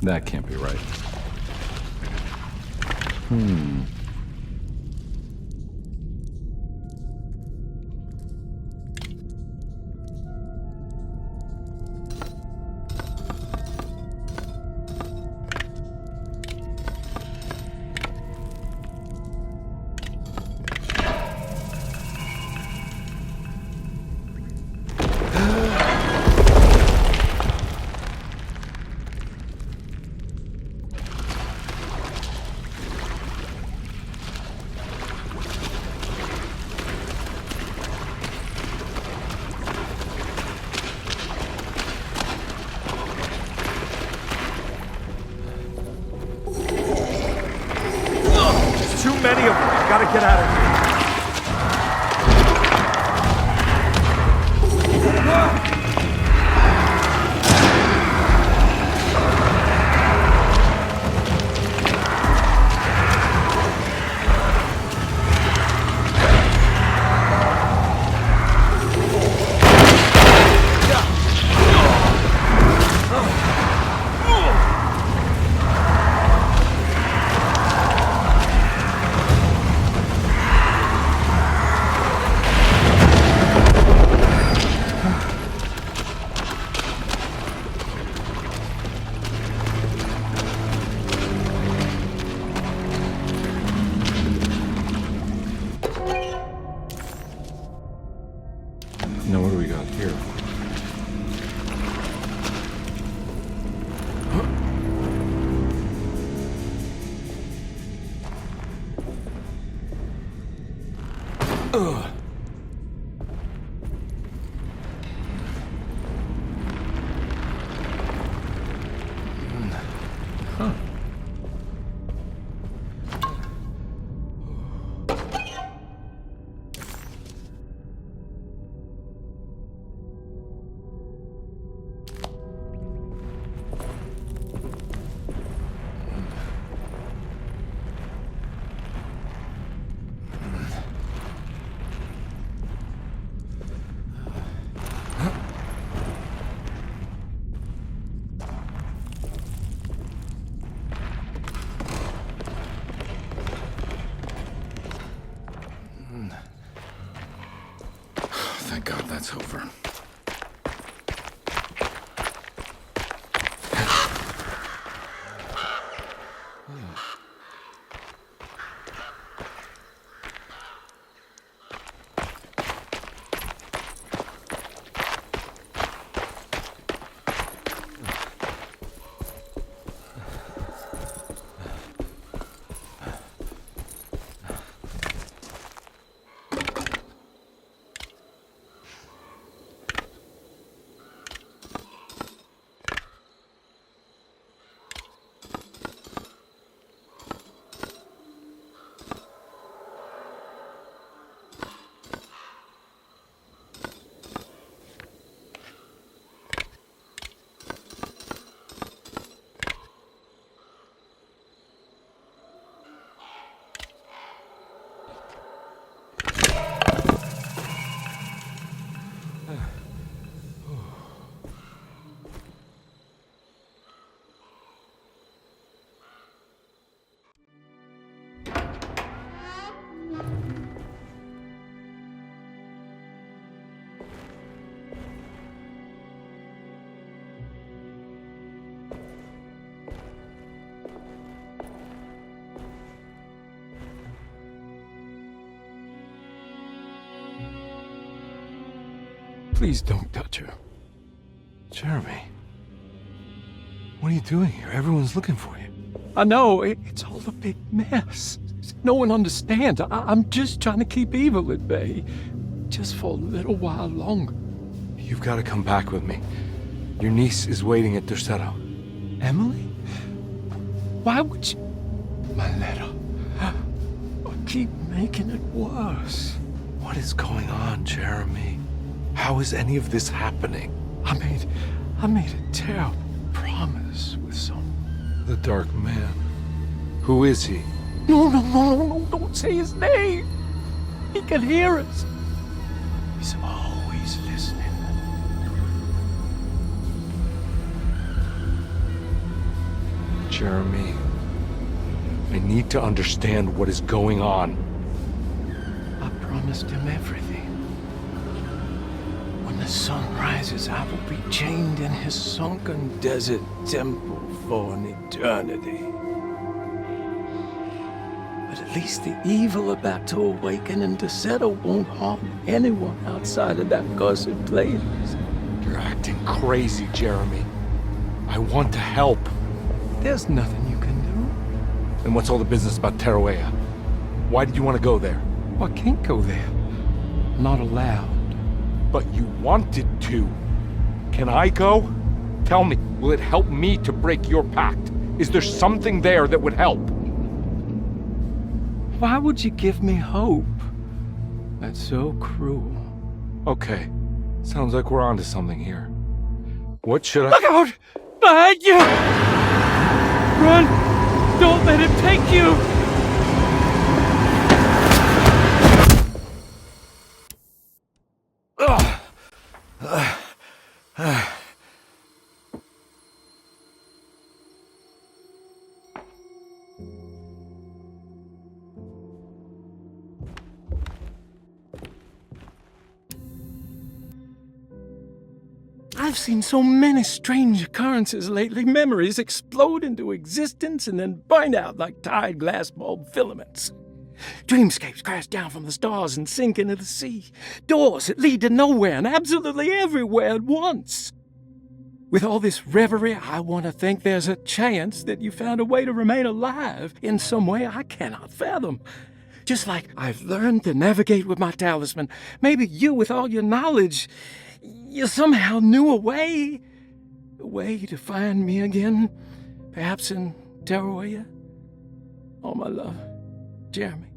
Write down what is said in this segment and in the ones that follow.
That can't be right. Too many of them. Gotta get out of here. Now what do we got here? Huh. Thank God that's over. Please don't touch her. Jeremy, what are you doing here? Everyone's looking for you. I know, it's all a big mess. No one understands. I'm just trying to keep evil at bay. Just for a little while longer. You've got to come back with me. Your niece is waiting at Derceto. Emily? Why would you... My letter. Keep making it worse. What is going on, Jeremy? How is any of this happening? I made a terrible promise with someone. The Dark Man. Who is he? No, don't say his name. He can hear us. He's always listening. Jeremy, I need to understand what is going on. I promised him everything. When the sun rises, I will be chained in his sunken desert temple for an eternity. But at least the evil about to awaken in Derceto won't harm anyone outside of that cursed place. You're acting crazy, Jeremy. I want to help. There's nothing you can do. And what's all the business about Teruea? Why did you want to go there? I can't go there. Not allowed. But you wanted to. Can I go? Tell me, will it help me to break your pact? Is there something there that would help? Why would you give me hope? That's so cruel. Okay, sounds like we're onto something here. What should I— Look out! Behind you! Run! Don't let him take you! I've seen so many strange occurrences lately. Memories explode into existence and then burn out like tired glass bulb filaments. Dreamscapes crash down from the stars and sink into the sea. Doors that lead to nowhere and absolutely everywhere at once. With all this reverie, I want to think there's a chance that you found a way to remain alive in some way I cannot fathom. Just like I've learned to navigate with my talisman, maybe you, with all your knowledge, you somehow knew a way to find me again, perhaps in Teruea. Oh, my love, Jeremy.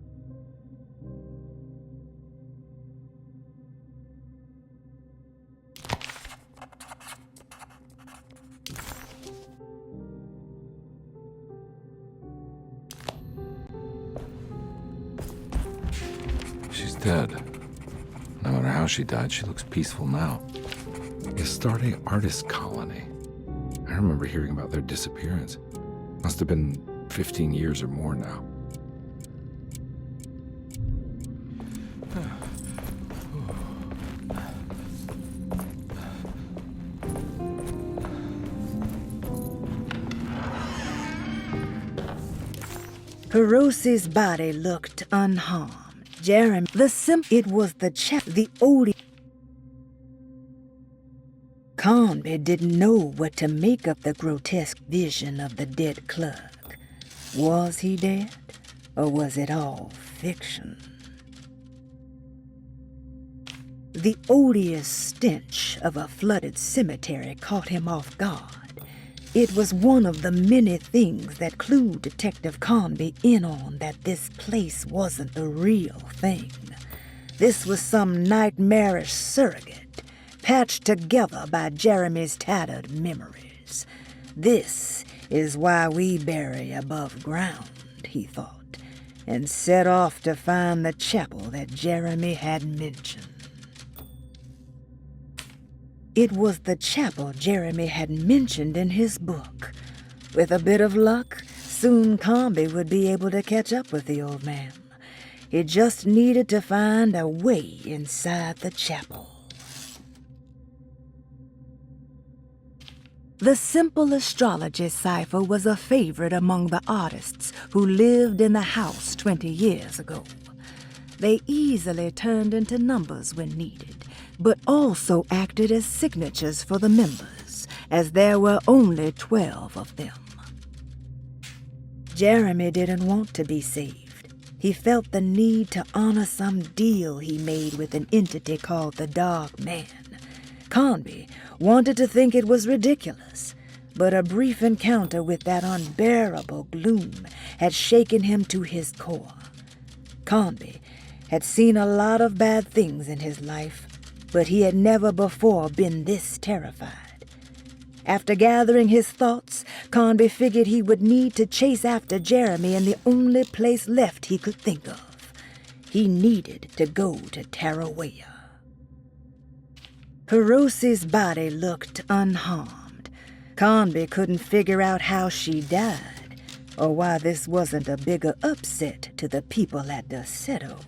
She's dead. No matter how she died, she looks peaceful now. The Astarte Artist Colony. I remember hearing about their disappearance. Must have been 15 years or more now. Hiroshi's body looked unharmed. Jeremy, it was the odious. Conby didn't know what to make of the grotesque vision of the dead clerk. Was he dead, or was it all fiction? The odious stench of a flooded cemetery caught him off guard. It was one of the many things that clued Detective Conby in on that this place wasn't the real thing. This was some nightmarish surrogate, patched together by Jeremy's tattered memories. This is why we bury above ground, he thought, and set off to find the chapel that Jeremy had mentioned. It was the chapel Jeremy had mentioned in his book. With a bit of luck, soon Conby would be able to catch up with the old man. He just needed to find a way inside the chapel. The simple astrology cipher was a favorite among the artists who lived in the house 20 years ago. They easily turned into numbers when needed, but also acted as signatures for the members, as there were only 12 of them. Jeremy didn't want to be saved. He felt the need to honor some deal he made with an entity called the Dark Man. Conby wanted to think it was ridiculous, but a brief encounter with that unbearable gloom had shaken him to his core. Conby had seen a lot of bad things in his life, but he had never before been this terrified. After gathering his thoughts, Conby figured he would need to chase after Jeremy in the only place left he could think of. He needed to go to Tarawea. Perosi's body looked unharmed. Conby couldn't figure out how she died, or why this wasn't a bigger upset to the people at Derceto.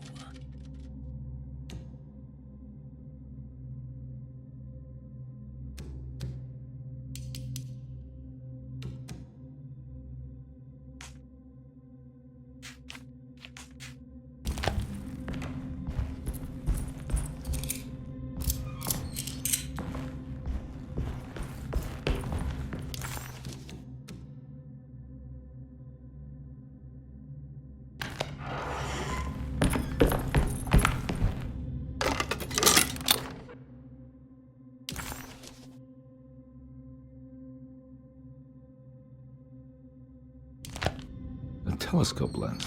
A telescope lens.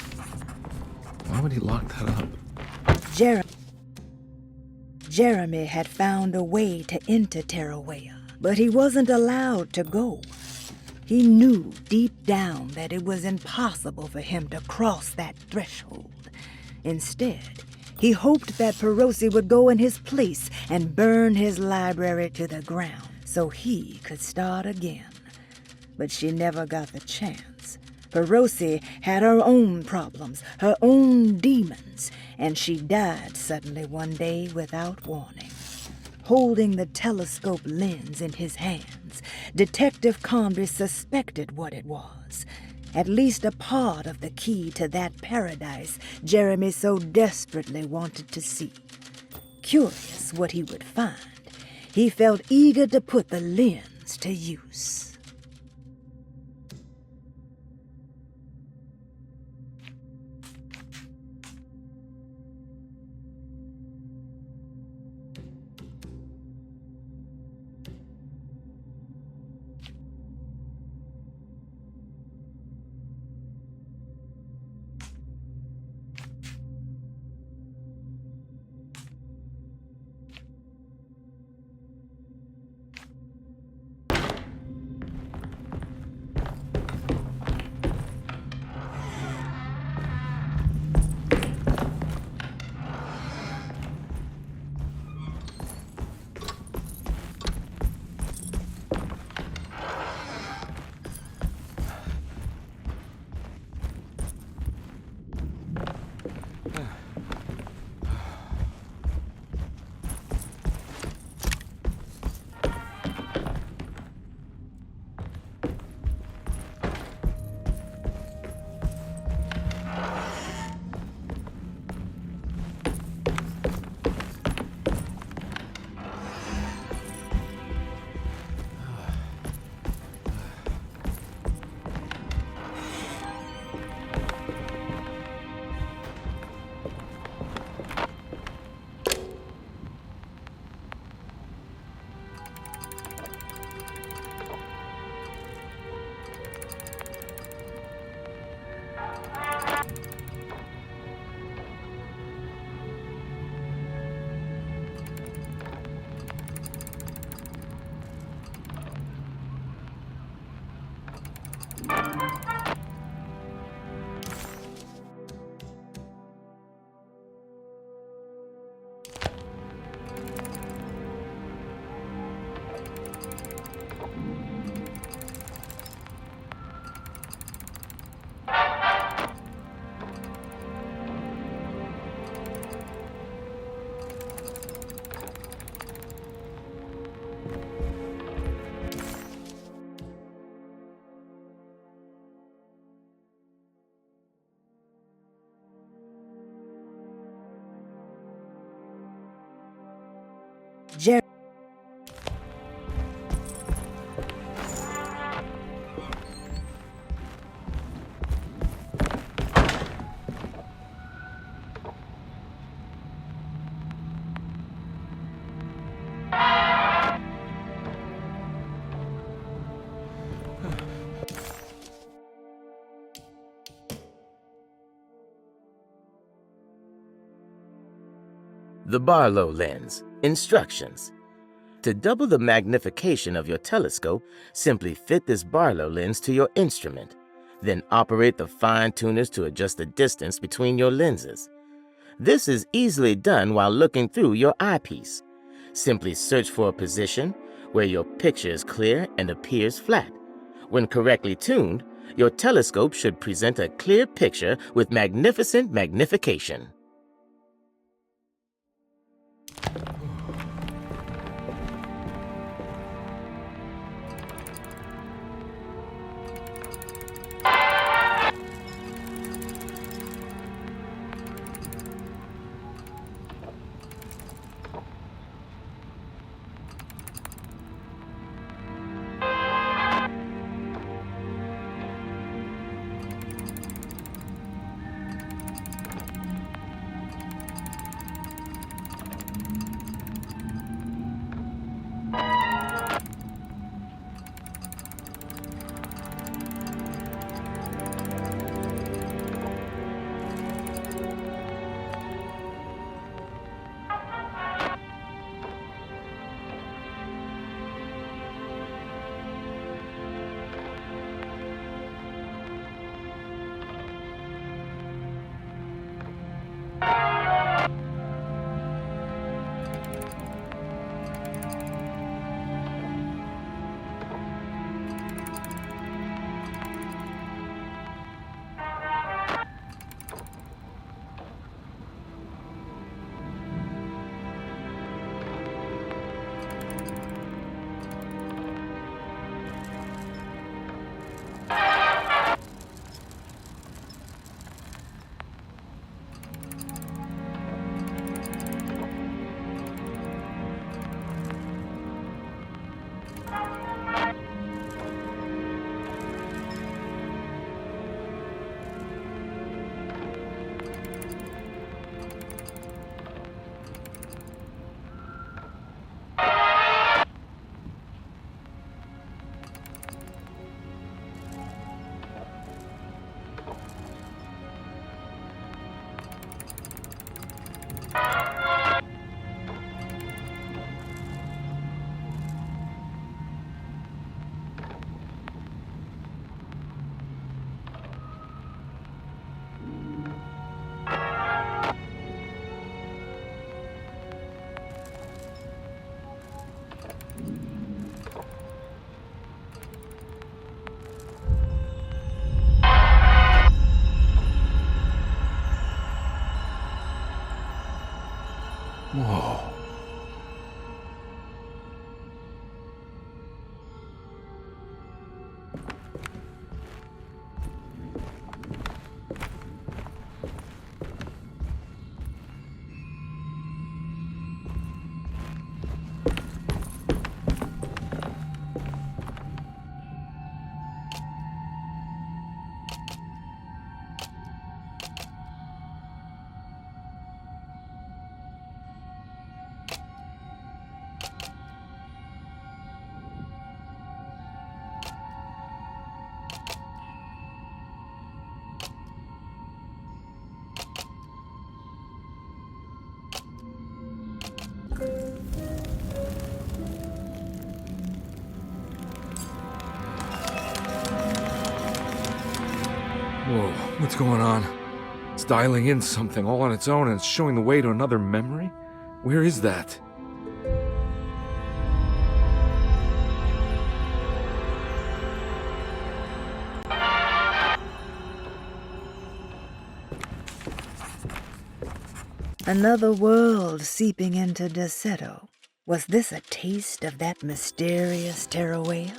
Why would he lock that up? Jeremy had found a way to enter Tarawea, but he wasn't allowed to go. He knew deep down that it was impossible for him to cross that threshold. Instead, he hoped that Perosi would go in his place and burn his library to the ground so he could start again. But she never got the chance. Perosi had her own problems, her own demons, and she died suddenly one day without warning. Holding the telescope lens in his hands, Detective Conby suspected what it was. At least a part of the key to that paradise Jeremy so desperately wanted to see. Curious what he would find, he felt eager to put the lens to use. Jerry. The Barlow lens. Instructions. To double the magnification of your telescope, simply fit this Barlow lens to your instrument. Then operate the fine tuners to adjust the distance between your lenses. This is easily done while looking through your eyepiece. Simply search for a position where your picture is clear and appears flat. When correctly tuned, your telescope should present a clear picture with magnificent magnification. Whoa. Whoa, what's going on? It's dialing in something all on its own and it's showing the way to another memory? Where is that? Another world seeping into Deseto. Was this a taste of that mysterious Terrawea?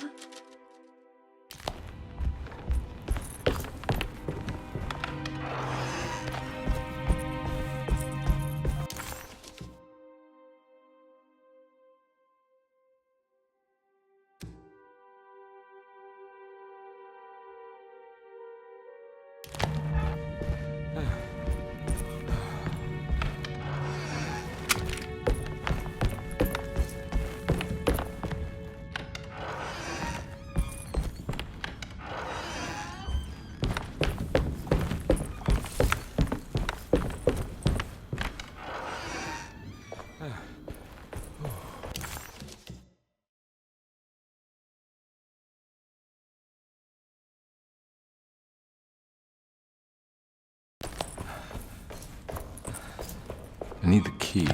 I need the key.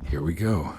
Here we go.